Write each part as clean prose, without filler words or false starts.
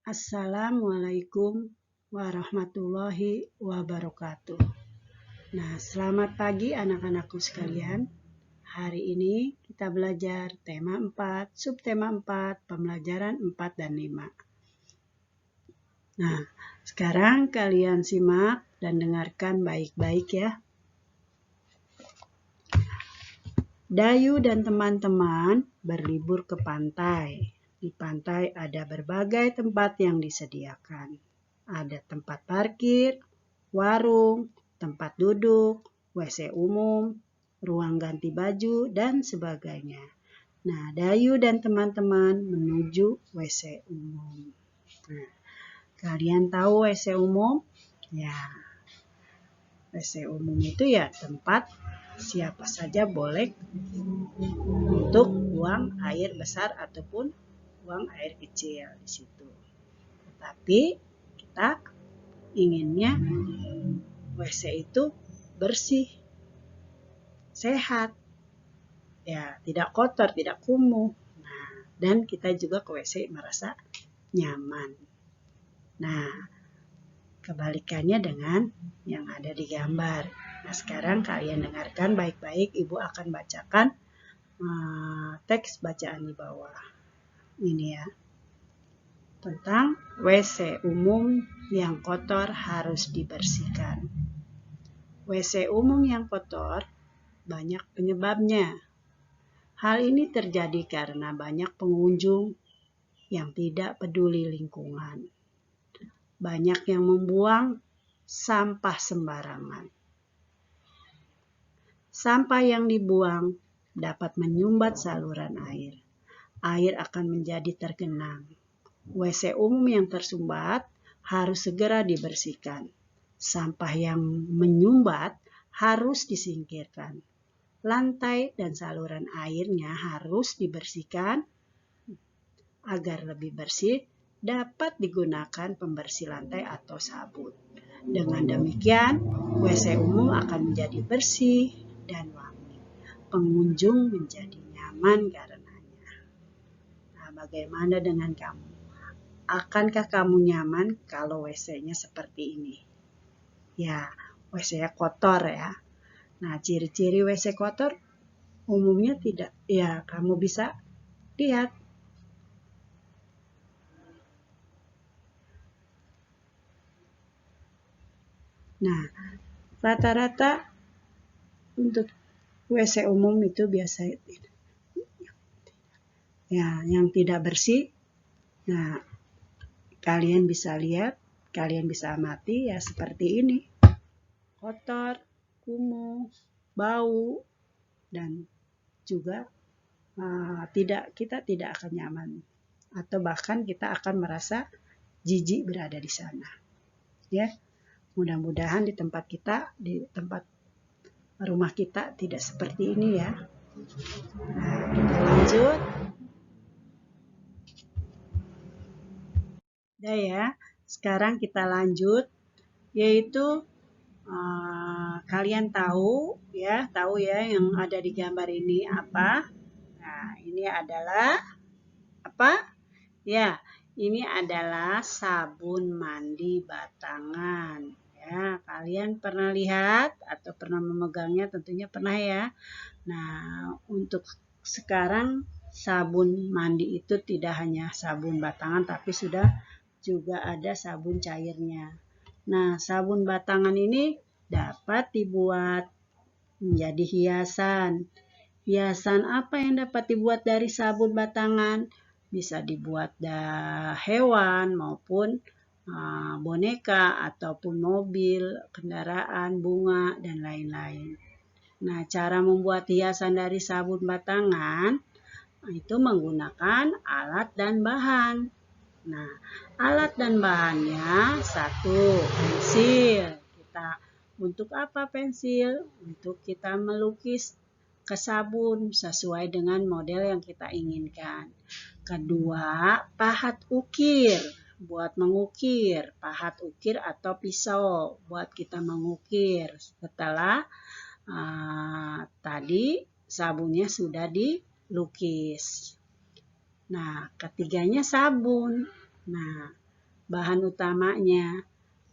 Assalamualaikum warahmatullahi wabarakatuh. Nah, selamat pagi anak-anakku sekalian. Hari ini kita belajar tema 4, subtema 4, pembelajaran 4 dan 5. Nah, sekarang kalian simak dan dengarkan baik-baik ya. Dayu dan teman-teman berlibur ke pantai. Di pantai ada berbagai tempat yang disediakan. Ada tempat parkir, warung, tempat duduk, WC umum, ruang ganti baju, dan sebagainya. Nah, Dayu dan teman-teman menuju WC umum. Nah, kalian tahu WC umum? Ya, WC umum itu ya tempat siapa saja boleh untuk buang air besar ataupun buang air kecil di situ. Tetapi kita inginnya WC itu bersih, sehat, ya tidak kotor, tidak kumuh. Nah, dan kita juga ke WC merasa nyaman. Nah, kebalikannya dengan yang ada di gambar. Nah, sekarang kalian dengarkan baik-baik, Ibu akan bacakan teks bacaan di bawah. Ini ya. Tentang WC umum yang kotor harus dibersihkan. WC umum yang kotor banyak penyebabnya. Hal ini terjadi karena banyak pengunjung yang tidak peduli lingkungan. Banyak yang membuang sampah sembarangan. Sampah yang dibuang dapat menyumbat saluran air. Air akan menjadi tergenang. WC umum yang tersumbat harus segera dibersihkan. Sampah yang menyumbat harus disingkirkan. Lantai dan saluran airnya harus dibersihkan agar lebih bersih, dapat digunakan pembersih lantai atau sabun. Dengan demikian, WC umum akan menjadi bersih dan wangi. Pengunjung menjadi nyaman karenanya. Nah, bagaimana dengan kamu? Akankah kamu nyaman kalau WC-nya seperti ini? Ya, WC-nya kotor ya. Nah, ciri-ciri WC kotor umumnya tidak. Ya, kamu bisa lihat. Nah, rata-rata untuk WC umum itu biasa ya yang tidak bersih. Nah, kalian bisa lihat, kalian bisa amati ya seperti ini. Kotor, kumuh, bau, dan juga kita tidak akan nyaman atau bahkan kita akan merasa jijik berada di sana. Ya, mudah-mudahan di tempat rumah kita tidak seperti ini ya. Nah, kita lanjut. Udah ya, sekarang kita lanjut, yaitu kalian tahu ya yang ada di gambar ini apa? Nah, ini adalah apa? Ya, ini adalah sabun mandi batangan. Ya, kalian pernah lihat atau pernah memegangnya? Tentunya pernah ya. Nah, untuk sekarang sabun mandi itu tidak hanya sabun batangan, tapi sudah juga ada sabun cairnya. Nah, sabun batangan ini dapat dibuat menjadi hiasan. Hiasan apa yang dapat dibuat dari sabun batangan? Bisa dibuat dari hewan maupun boneka ataupun mobil, kendaraan, bunga, dan lain-lain. Nah, cara membuat hiasan dari sabun batangan itu menggunakan alat dan bahan. Nah, alat dan bahannya satu, pensil. Untuk apa pensil? Untuk kita melukis ke sabun sesuai dengan model yang kita inginkan. Kedua, pahat ukir. Buat mengukir, pahat ukir atau pisau buat kita mengukir. Setelah tadi sabunnya sudah dilukis. Nah, ketiganya sabun. Nah, bahan utamanya.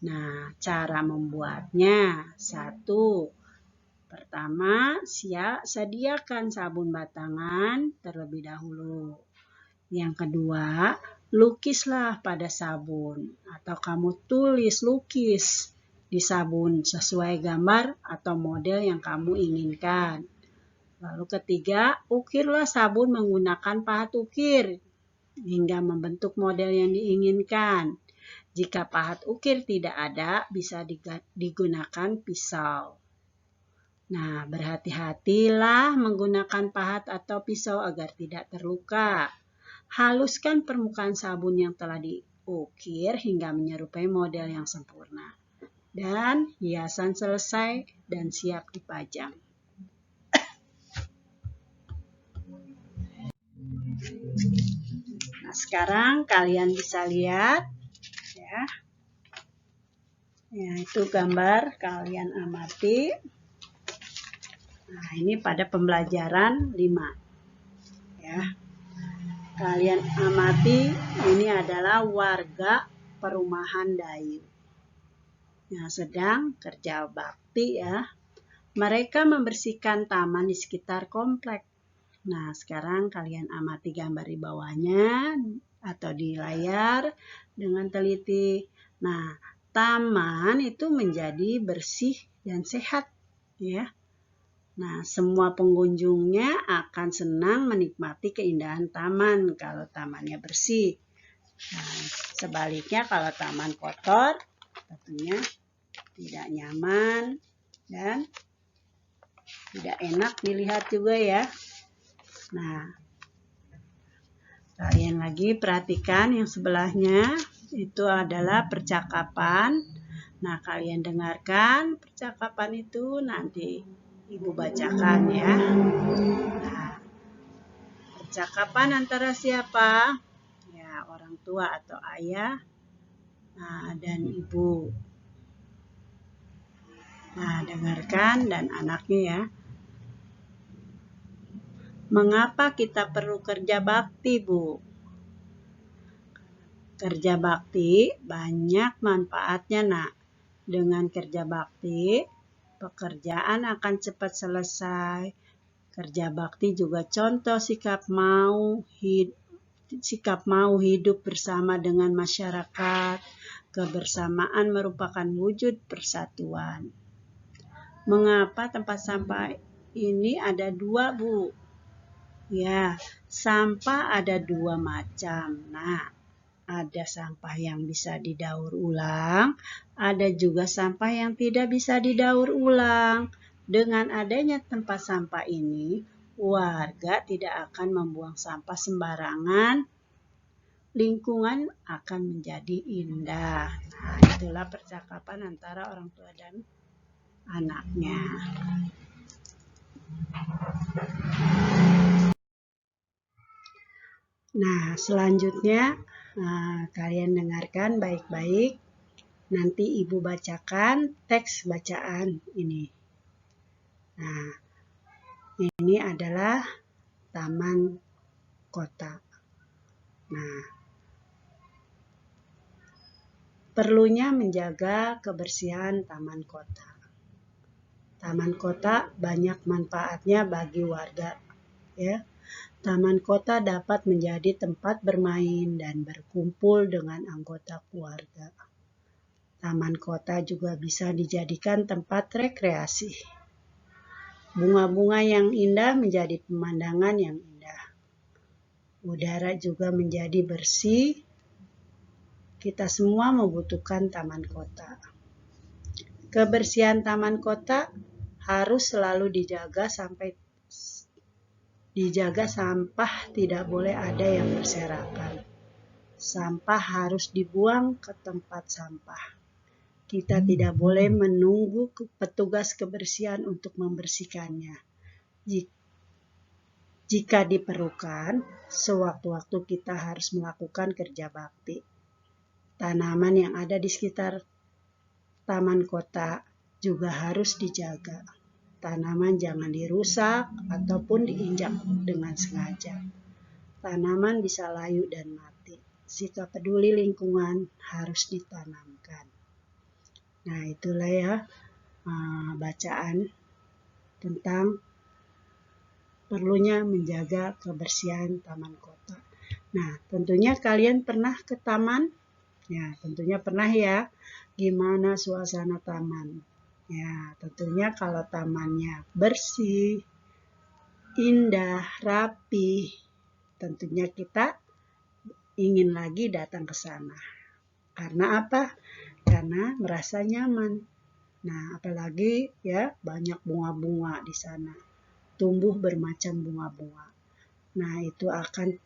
Nah, cara membuatnya. 1. Pertama, sediakan sabun batangan terlebih dahulu. Yang kedua, lukislah pada sabun atau kamu lukis di sabun sesuai gambar atau model yang kamu inginkan. Lalu ketiga, ukirlah sabun menggunakan pahat ukir hingga membentuk model yang diinginkan. Jika pahat ukir tidak ada, bisa digunakan pisau. Nah, berhati-hatilah menggunakan pahat atau pisau agar tidak terluka. Haluskan permukaan sabun yang telah diukir hingga menyerupai model yang sempurna. Dan hiasan selesai dan siap dipajang. Nah, sekarang kalian bisa lihat ya. Ya, itu gambar, kalian amati. Nah, ini pada pembelajaran 5. Ya. Kalian amati, ini adalah warga perumahan Dayu yang sedang kerja bakti ya. Mereka membersihkan taman di sekitar komplek. Nah, sekarang kalian amati gambar di bawahnya atau di layar dengan teliti. Nah, taman itu menjadi bersih dan sehat ya. Nah, semua pengunjungnya akan senang menikmati keindahan taman kalau tamannya bersih. Nah, sebaliknya kalau taman kotor, tentunya tidak nyaman dan tidak enak dilihat juga ya. Nah, kalian lagi perhatikan yang sebelahnya, itu adalah percakapan. Nah, kalian dengarkan percakapan itu, nanti Ibu bacakan ya. Nah, percakapan antara siapa? Ya, orang tua atau ayah dan ibu. Nah, dengarkan dan anaknya ya. Mengapa kita perlu kerja bakti, Bu? Kerja bakti banyak manfaatnya, Nak. Dengan kerja bakti, pekerjaan akan cepat selesai. Kerja bakti juga contoh sikap mau hidup bersama dengan masyarakat. Kebersamaan merupakan wujud persatuan. Mengapa tempat sampah ini ada 2, Bu? Ya, sampah ada 2 macam. Nah, ada sampah yang bisa didaur ulang, ada juga sampah yang tidak bisa didaur ulang. Dengan adanya tempat sampah ini, warga tidak akan membuang sampah sembarangan, lingkungan akan menjadi indah. Nah, itulah percakapan antara orang tua dan anaknya. Nah, selanjutnya kalian dengarkan baik-baik. Nanti Ibu bacakan teks bacaan ini. Nah, ini adalah taman kota. Nah, perlunya menjaga kebersihan taman kota. Taman kota banyak manfaatnya bagi warga, ya. Taman kota dapat menjadi tempat bermain dan berkumpul dengan anggota keluarga. Taman kota juga bisa dijadikan tempat rekreasi. Bunga-bunga yang indah menjadi pemandangan yang indah. Udara juga menjadi bersih. Kita semua membutuhkan taman kota. Kebersihan taman kota harus selalu dijaga sampah tidak boleh ada yang berserakan. Sampah harus dibuang ke tempat sampah. Kita tidak boleh menunggu petugas kebersihan untuk membersihkannya. Jika diperlukan, sewaktu-waktu kita harus melakukan kerja bakti. Tanaman yang ada di sekitar taman kota juga harus dijaga. Tanaman jangan dirusak ataupun diinjak dengan sengaja. Tanaman bisa layu dan mati. sikap peduli lingkungan harus ditanamkan. Nah, itulah ya bacaan tentang perlunya menjaga kebersihan taman kota. Nah, tentunya kalian pernah ke taman? Ya, tentunya pernah ya. Gimana suasana taman? Ya, tentunya kalau tamannya bersih, indah, rapi, tentunya kita ingin lagi datang ke sana. Karena apa? Karena merasa nyaman. Nah, apalagi ya banyak bunga-bunga di sana. Tumbuh bermacam bunga-bunga. Nah, itu akan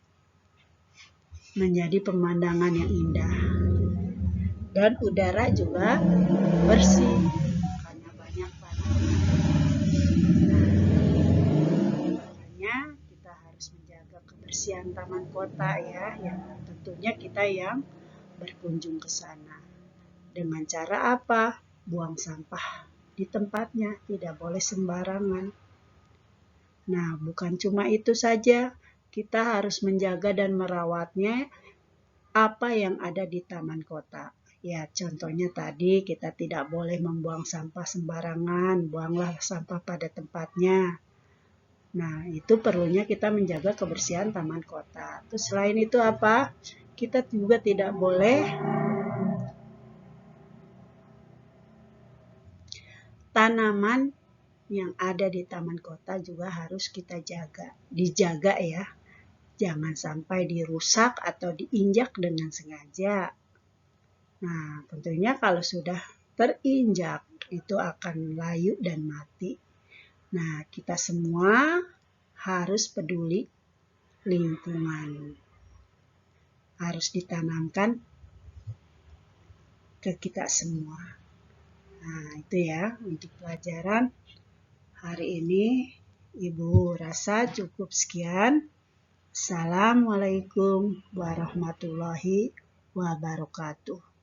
menjadi pemandangan yang indah. Dan udara juga bersih karena banyak tanaman. Makanya kita harus menjaga kebersihan taman kota ya, yang tentunya kita yang berkunjung ke sana. Dengan cara apa? Buang sampah di tempatnya, tidak boleh sembarangan. Nah, bukan cuma itu saja, kita harus menjaga dan merawatnya apa yang ada di taman kota. Ya, contohnya tadi kita tidak boleh membuang sampah sembarangan, buanglah sampah pada tempatnya. Nah, itu perlunya kita menjaga kebersihan taman kota. Terus selain itu apa? Kita juga tidak boleh tanaman yang ada di taman kota juga harus kita dijaga ya. Jangan sampai dirusak atau diinjak dengan sengaja. Nah, tentunya kalau sudah terinjak itu akan layu dan mati. Nah, kita semua harus peduli lingkungan. Harus ditanamkan ke kita semua. Nah, itu ya untuk pelajaran hari ini. Ibu rasa cukup sekian. Assalamualaikum warahmatullahi wabarakatuh.